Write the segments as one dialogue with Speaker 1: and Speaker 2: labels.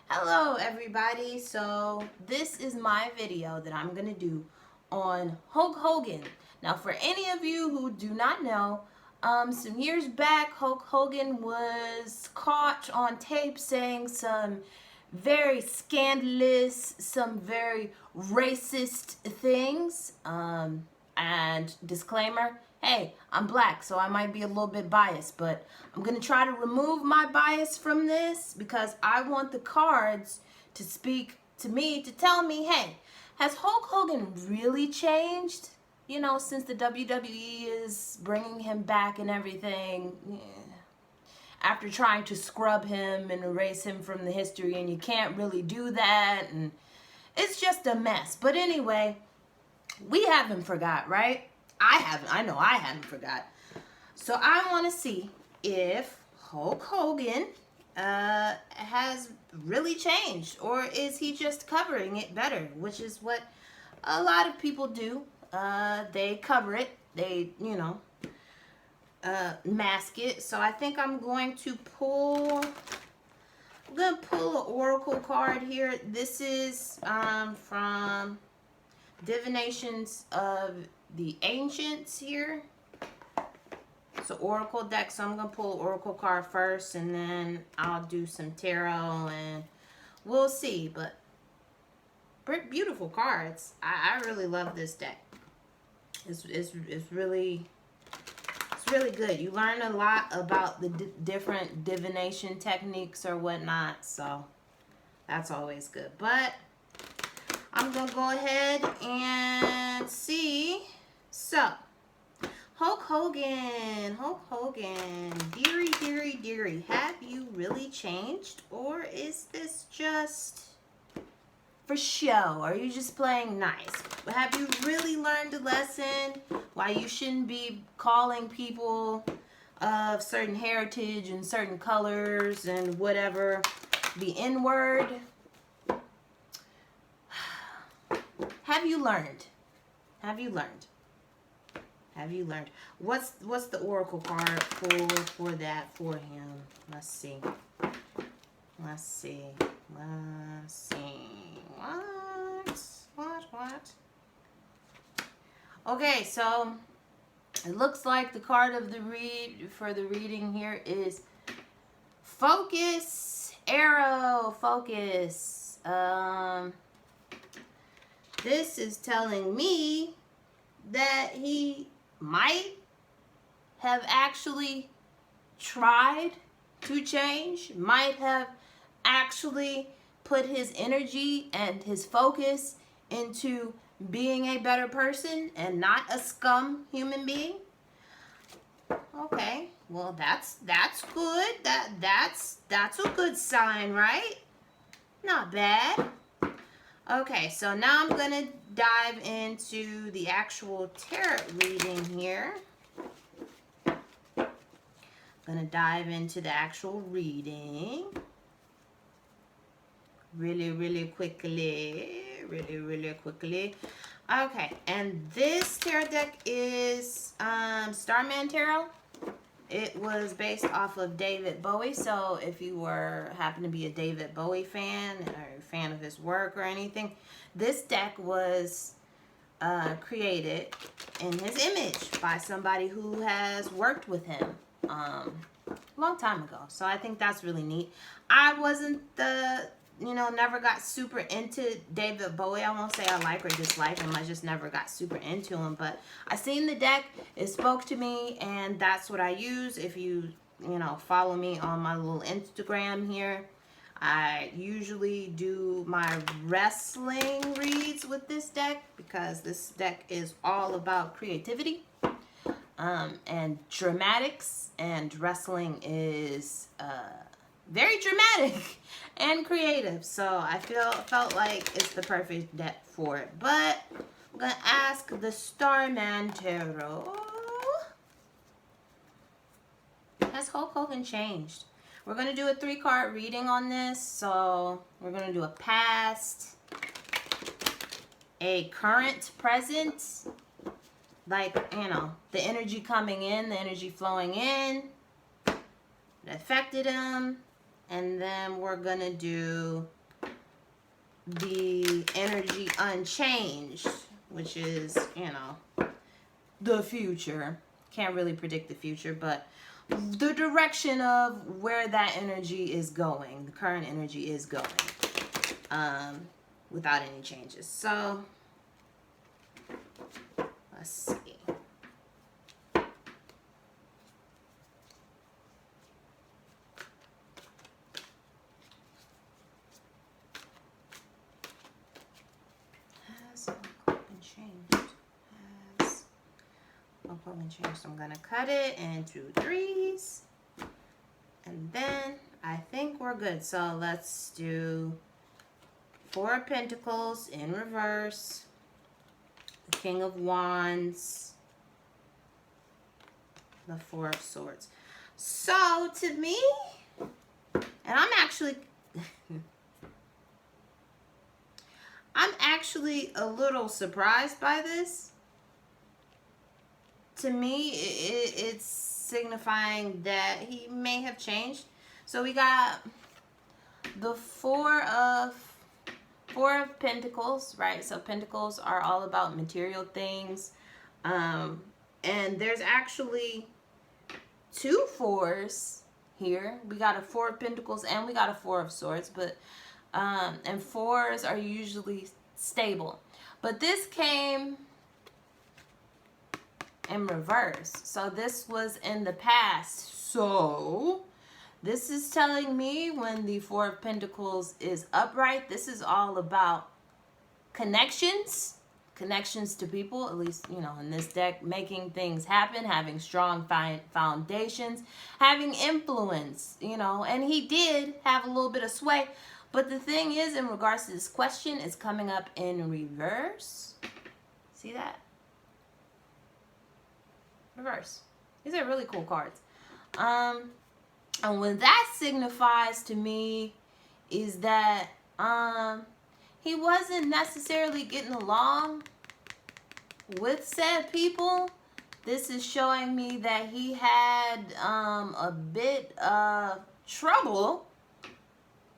Speaker 1: Hello everybody, so this is my video that I'm going to do on Hulk Hogan. Now for any of you who do not know, some years back Hulk Hogan was caught on tape saying some very scandalous, some very racist things. And disclaimer, hey, I'm black, so I might be a little bit biased, but I'm going to try to remove my bias from this because I want the cards to speak to me, to tell me, hey, has Hulk Hogan really changed? You know, since the WWE is bringing him back and everything, after trying to scrub him and erase him from the history, and you can't really do that, and it's just a mess. But anyway, we haven't forgot, right? I know I haven't forgot. So I want to see if Hulk Hogan has really changed, or is he just covering it better, which is what a lot of people do. They cover it. They, mask it. So I think I'm going to pull an oracle card here. This is from Divinations of the Ancients here. It's an oracle deck, so I'm going to pull an oracle card first, and then I'll do some tarot, and we'll see. But beautiful cards. I really love this deck. It's really good. You learn a lot about the different divination techniques or whatnot, so that's always good. But I'm going to go ahead and see. So, Hulk Hogan, dearie, have you really changed? Or is this just for show? Are you just playing nice? Have you really learned a lesson why you shouldn't be calling people of certain heritage and certain colors and whatever the N-word? Have you learned? Have you learned? Have you learned? What's the oracle card for that for him? Let's see. Let's see. Let's see. What? Okay, so it looks like the card of the reading here is focus, arrow, focus. This is telling me that he might have actually tried to change, might have actually put his energy and his focus into being a better person and not a scum human being. Okay, well that's good. That's a good sign, right? Not bad. Okay, so now I'm going to dive into the actual tarot reading here. Going to dive into the actual reading really quickly. Really quickly. Okay, and this tarot deck is Starman Tarot. It was based off of David Bowie, so if you happen to be a David Bowie fan or a fan of his work or anything, this deck was created in his image by somebody who has worked with him a long time ago. So I think that's really neat. I wasn't never got super into David Bowie. I won't say I like or dislike him. I just never got super into him. But I seen the deck. It spoke to me, and that's what I use. If you follow me on my little Instagram here, I usually do my wrestling reads with this deck because this deck is all about creativity and dramatics, and wrestling is very dramatic and creative, so I felt like it's the perfect deck for it. But I'm gonna ask the Starman Tarot, has Hulk Hogan changed? We're gonna do a 3-card reading on this, so we're gonna do a past, a current, present, like the energy coming in, the energy flowing in that affected him. And then we're going to do the energy unchanged, which is, you know, the future. Can't really predict the future, but the direction of where that energy is going, the current energy is going, without any changes. So let's see. Has Hulk changed? Has Hulk changed? So I'm gonna cut it into threes, and then I think we're good. So let's do Four of Pentacles in reverse, the King of Wands, the Four of Swords. So to me, and I'm actually a little surprised by this. To me, it's signifying that he may have changed. So we got the Four of Pentacles, right? So Pentacles are all about material things. And there's actually two fours here. We got a Four of Pentacles and we got a Four of Swords, but and fours are usually stable. But this came in reverse. So this was in the past. So this is telling me when the Four of Pentacles is upright, this is all about connections to people, at least, you know, in this deck, making things happen, having strong foundations, having influence, you know, and he did have a little bit of sway. But the thing is, in regards to this question, it's coming up in reverse. See that? Reverse. These are really cool cards. And what that signifies to me is that he wasn't necessarily getting along with said people. This is showing me that he had a bit of trouble,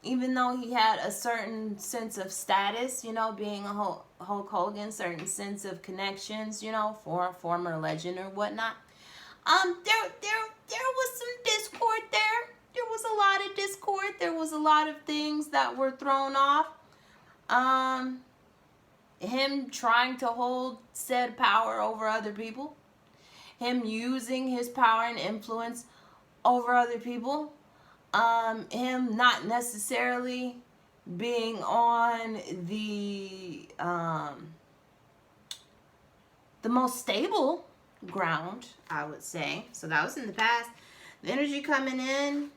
Speaker 1: even though he had a certain sense of status, you know, being a Hulk Hogan, certain sense of connections, you know, for a former legend or whatnot. There was some discord there. There was a lot of discord. There was a lot of things that were thrown off. Him trying to hold said power over other people. Him using his power and influence over other people. Him not necessarily being on the most stable ground, I would say. So that was in the past. The energy coming in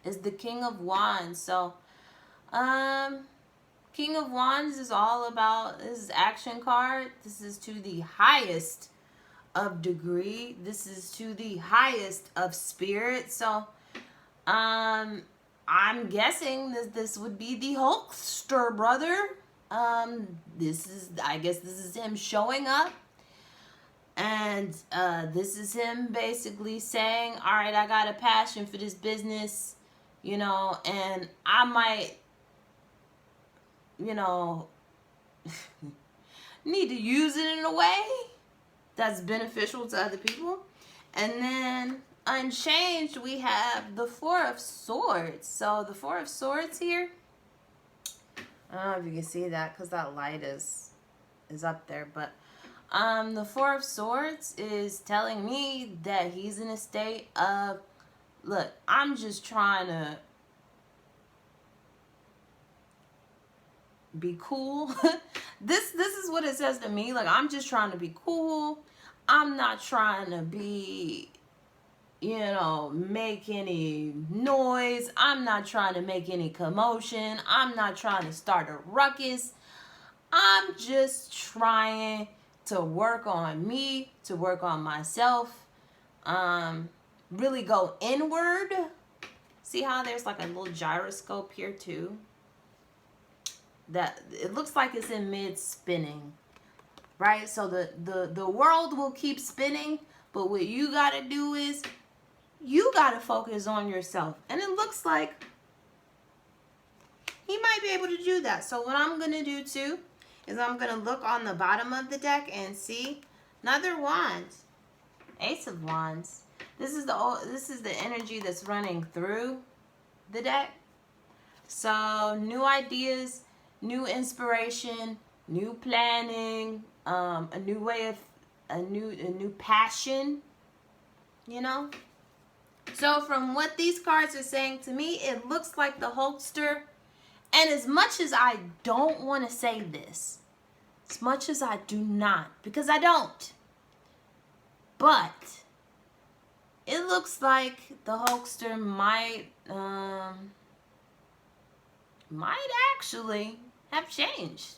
Speaker 1: is the King of Wands. So King of Wands is all about, this is action card. This is to the highest of degree. This is to the highest of spirit. So I'm guessing this would be the Hulkster brother. I guess this is him showing up. And this is him basically saying, all right, I got a passion for this business, you know, and I might, you know, need to use it in a way that's beneficial to other people. And then unchanged, we have the Four of Swords. So the Four of Swords here, I don't know if you can see that because that light is up there, but the Four of Swords is telling me that he's in a state of, look, I'm just trying to be cool. This is what it says to me. Like, I'm just trying to be cool. I'm not trying to be, you know, make any noise. I'm not trying to make any commotion. I'm not trying to start a ruckus. I'm just trying to work on me, to work on myself, really go inward. See how there's like a little gyroscope here too? That it looks like it's in mid spinning, right? So the world will keep spinning, but what you gotta do is you gotta focus on yourself. And it looks like he might might be able to do that. So what I'm going to do too is I'm going to look on the bottom of the deck and see another wand. Ace of Wands. This is the energy that's running through the deck. So new ideas, new inspiration, new planning, a new way of a new passion, you know. So from what these cards are saying to me, it looks like the Hulkster. And as much as I don't want to say this, as much as I do not, because I don't, but it looks like the Hulkster might actually have changed.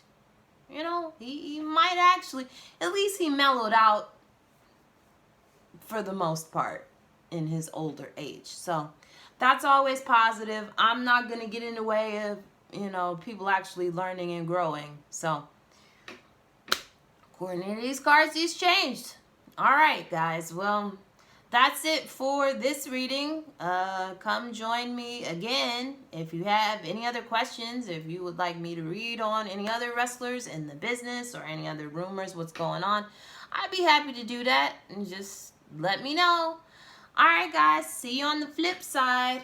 Speaker 1: You know, he might actually, at least he mellowed out for the most part in his older age. So that's always positive. I'm not going to get in the way of, you know, people actually learning and growing. So according to these cards, he's changed. All right, guys. Well, that's it for this reading. Come join me again if you have any other questions, if you would like me to read on any other wrestlers in the business or any other rumors, what's going on. I'd be happy to do that, and just let me know. All right, guys. See you on the flip side.